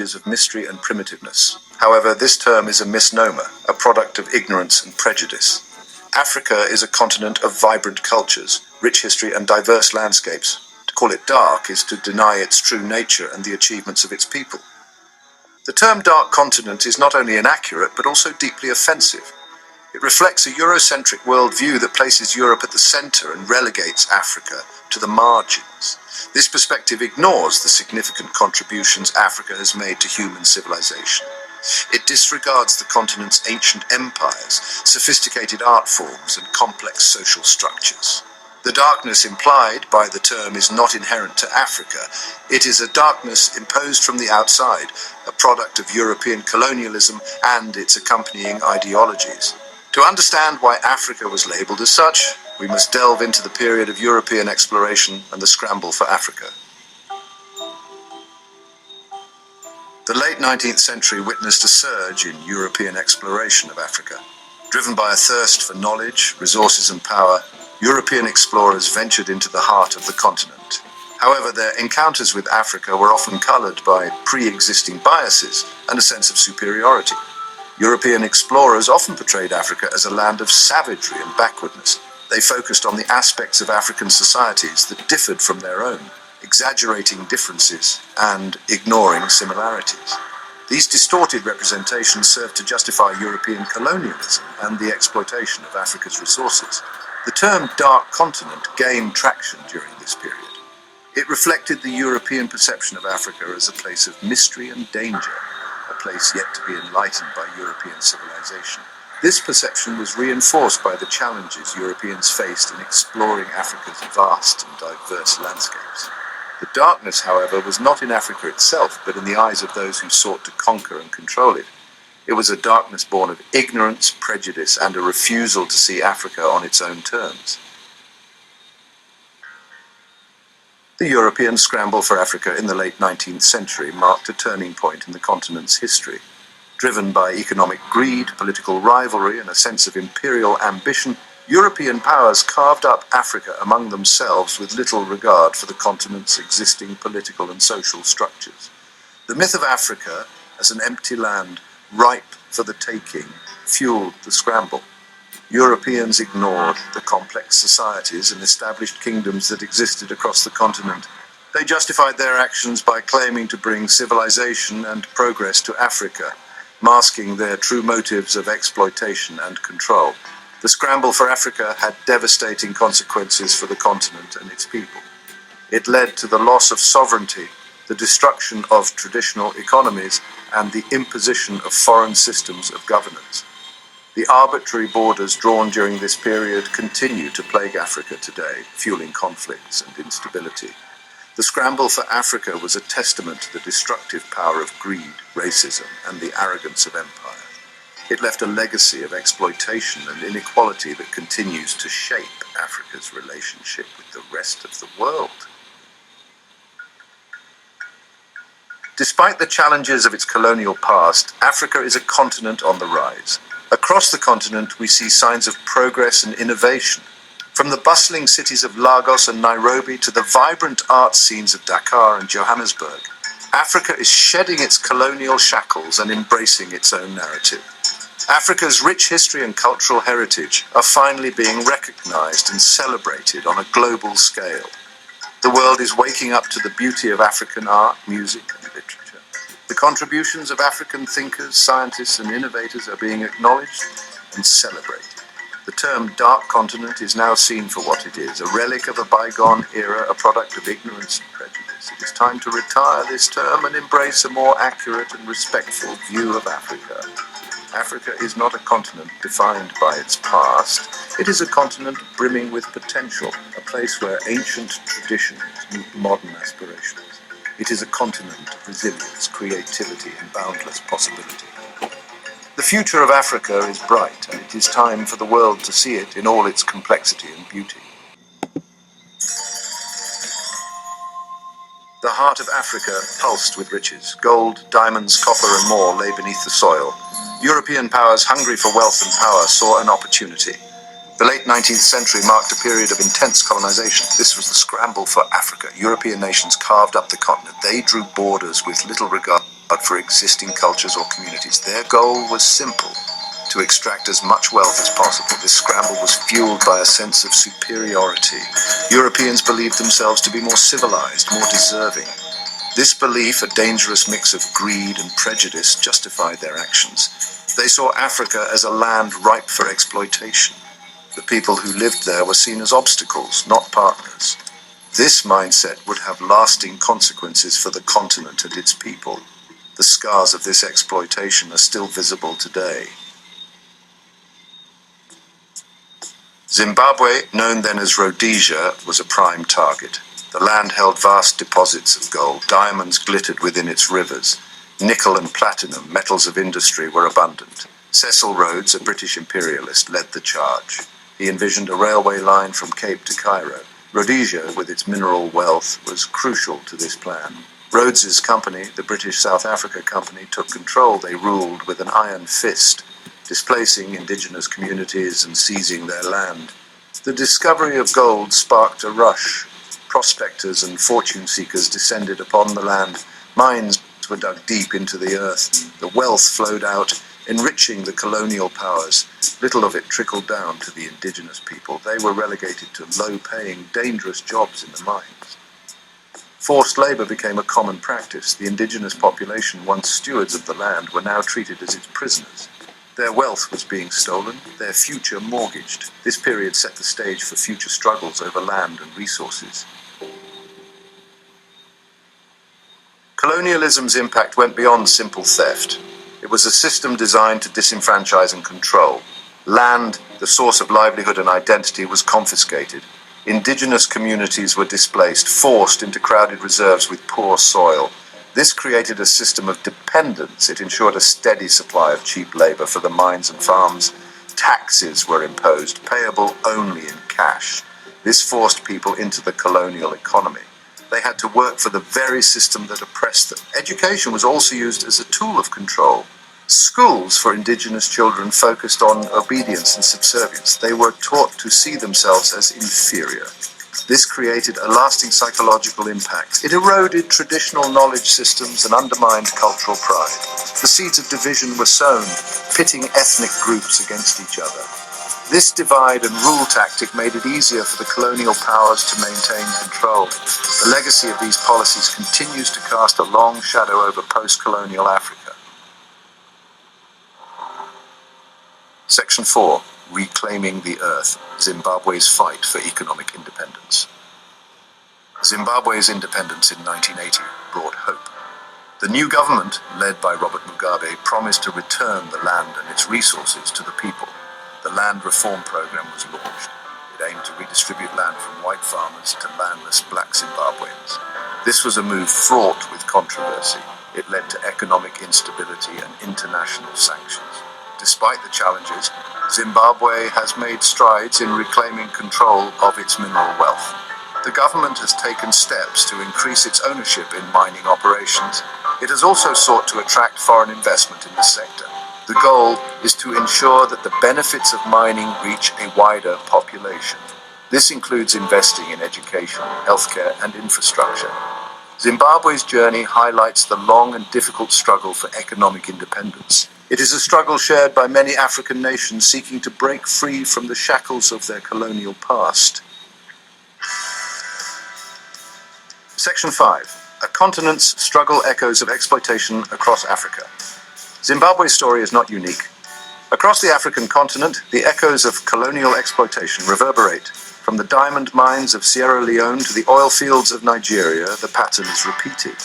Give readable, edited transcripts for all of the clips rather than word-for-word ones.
images of mystery and primitiveness. However, this term is a misnomer, a product of ignorance and prejudice. Africa is a continent of vibrant cultures, rich history and diverse landscapes. To call it dark is to deny its true nature and the achievements of its people. The term dark continent is not only inaccurate, but also deeply offensive. It reflects a Eurocentric worldview that places Europe at the center and relegates Africa to the margins. This perspective ignores the significant contributions Africa has made to human civilization. It disregards the continent's ancient empires, sophisticated art forms, and complex social structures. The darkness implied by the term is not inherent to Africa. It is a darkness imposed from the outside, a product of European colonialism and its accompanying ideologies. To understand why Africa was labeled as such, we must delve into the period of European exploration and the scramble for Africa. The late 19th century witnessed a surge in European exploration of Africa. Driven by a thirst for knowledge, resources and power, European explorers ventured into the heart of the continent. However, their encounters with Africa were often colored by pre-existing biases and a sense of superiority. European explorers often portrayed Africa as a land of savagery and backwardness. They focused on the aspects of African societies that differed from their own, exaggerating differences and ignoring similarities. These distorted representations served to justify European colonialism and the exploitation of Africa's resources. The term dark continent gained traction during this period. It reflected the European perception of Africa as a place of mystery and danger, a place yet to be enlightened by European civilization. This perception was reinforced by the challenges Europeans faced in exploring Africa's vast and diverse landscapes. The darkness, however, was not in Africa itself, but in the eyes of those who sought to conquer and control it. It was a darkness born of ignorance, prejudice, and a refusal to see Africa on its own terms. The European scramble for Africa in the late 19th century marked a turning point in the continent's history. Driven by economic greed, political rivalry, and a sense of imperial ambition, European powers carved up Africa among themselves with little regard for the continent's existing political and social structures. The myth of Africa as an empty land, ripe for the taking, fueled the scramble. Europeans ignored the complex societies and established kingdoms that existed across the continent. They justified their actions by claiming to bring civilization and progress to Africa, masking their true motives of exploitation and control. The scramble for Africa had devastating consequences for the continent and its people. It led to the loss of sovereignty, the destruction of traditional economies, and the imposition of foreign systems of governance. The arbitrary borders drawn during this period continue to plague Africa today, fueling conflicts and instability. The scramble for Africa was a testament to the destructive power of greed, racism, and the arrogance of empire. It left a legacy of exploitation and inequality that continues to shape Africa's relationship with the rest of the world. Despite the challenges of its colonial past, Africa is a continent on the rise. Across the continent, we see signs of progress and innovation. From the bustling cities of Lagos and Nairobi to the vibrant art scenes of Dakar and Johannesburg, Africa is shedding its colonial shackles and embracing its own narrative. Africa's rich history and cultural heritage are finally being recognized and celebrated on a global scale. The world is waking up to the beauty of African art, music, and literature. The contributions of African thinkers, scientists, and innovators are being acknowledged and celebrated. The term dark continent is now seen for what it is, a relic of a bygone era, a product of ignorance and prejudice. It is time to retire this term and embrace a more accurate and respectful view of Africa. Africa is not a continent defined by its past. It is a continent brimming with potential, a place where ancient traditions meet modern aspirations. It is a continent of resilience, creativity, and boundless possibility. The future of Africa is bright, and it is time for the world to see it in all its complexity and beauty. The heart of Africa pulsed with riches. Gold, diamonds, copper, and more lay beneath the soil. European powers hungry for wealth and power saw an opportunity. The late 19th century marked a period of intense colonization. This was the scramble for Africa. European nations carved up the continent. They drew borders with little regard but for existing cultures or communities. Their goal was simple: to extract as much wealth as possible. This scramble was fueled by a sense of superiority. Europeans believed themselves to be more civilized, more deserving. This belief, a dangerous mix of greed and prejudice, justified their actions. They saw Africa as a land ripe for exploitation. The people who lived there were seen as obstacles, not partners. This mindset would have lasting consequences for the continent and its people. The scars of this exploitation are still visible today. Zimbabwe, known then as Rhodesia, was a prime target. The land held vast deposits of gold. Diamonds glittered within its rivers. Nickel and platinum, metals of industry, were abundant. Cecil Rhodes, a British imperialist, led the charge. He envisioned a railway line from Cape to Cairo. Rhodesia, with its mineral wealth, was crucial to this plan. Rhodes's company, the British South Africa Company, took control. They ruled with an iron fist, displacing indigenous communities and seizing their land. The discovery of gold sparked a rush. Prospectors and fortune seekers descended upon the land. Mines were dug deep into the earth. The wealth flowed out, enriching the colonial powers. Little of it trickled down to the indigenous people. They were relegated to low-paying, dangerous jobs in the mines. Forced labor became a common practice. The indigenous population, once stewards of the land, were now treated as its prisoners. Their wealth was being stolen, their future mortgaged. This period set the stage for future struggles over land and resources. Colonialism's impact went beyond simple theft. It was a system designed to disenfranchise and control. Land, the source of livelihood and identity, was confiscated. Indigenous communities were displaced, forced into crowded reserves with poor soil. This created a system of dependence. It ensured a steady supply of cheap labor for the mines and farms. Taxes were imposed, payable only in cash. This forced people into the colonial economy. They had to work for the very system that oppressed them. Education was also used as a tool of control. Schools for indigenous children focused on obedience and subservience. They were taught to see themselves as inferior. This created a lasting psychological impact. It eroded traditional knowledge systems and undermined cultural pride. The seeds of division were sown, pitting ethnic groups against each other. This divide and rule tactic made it easier for the colonial powers to maintain control. The legacy of these policies continues to cast a long shadow over post-colonial Africa. Section 4. Reclaiming the Earth. Zimbabwe's fight for economic independence. Zimbabwe's independence in 1980 brought hope. The new government, led by Robert Mugabe, promised to return the land and its resources to the people. The land reform program was launched. It aimed to redistribute land from white farmers to landless black Zimbabweans. This was a move fraught with controversy. It led to economic instability and international sanctions. Despite the challenges, Zimbabwe has made strides in reclaiming control of its mineral wealth. The government has taken steps to increase its ownership in mining operations. It has also sought to attract foreign investment in the sector. The goal is to ensure that the benefits of mining reach a wider population. This includes investing in education, healthcare, and infrastructure. Zimbabwe's journey highlights the long and difficult struggle for economic independence. It is a struggle shared by many African nations seeking to break free from the shackles of their colonial past. Section 5. A continent's struggle echoes of exploitation across Africa. Zimbabwe's story is not unique. Across the African continent, the echoes of colonial exploitation reverberate. From the diamond mines of Sierra Leone to the oil fields of Nigeria, the pattern is repeated.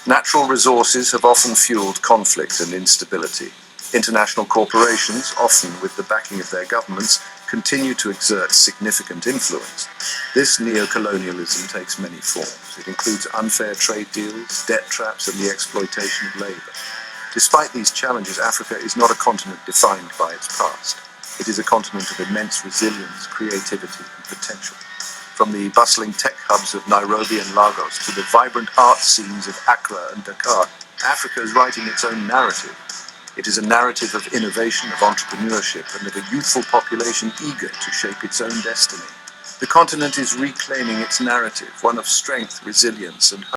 Natural resources have often fueled conflict and instability. International corporations, often with the backing of their governments, continue to exert significant influence. This neo-colonialism takes many forms. It includes unfair trade deals, debt traps, and the exploitation of labor. Despite these challenges, Africa is not a continent defined by its past. It is a continent of immense resilience, creativity, and potential. From the bustling tech hubs of Nairobi and Lagos to the vibrant art scenes of Accra and Dakar, Africa is writing its own narrative. It is a narrative of innovation, of entrepreneurship, and of a youthful population eager to shape its own destiny. The continent is reclaiming its narrative, one of strength, resilience, and hope.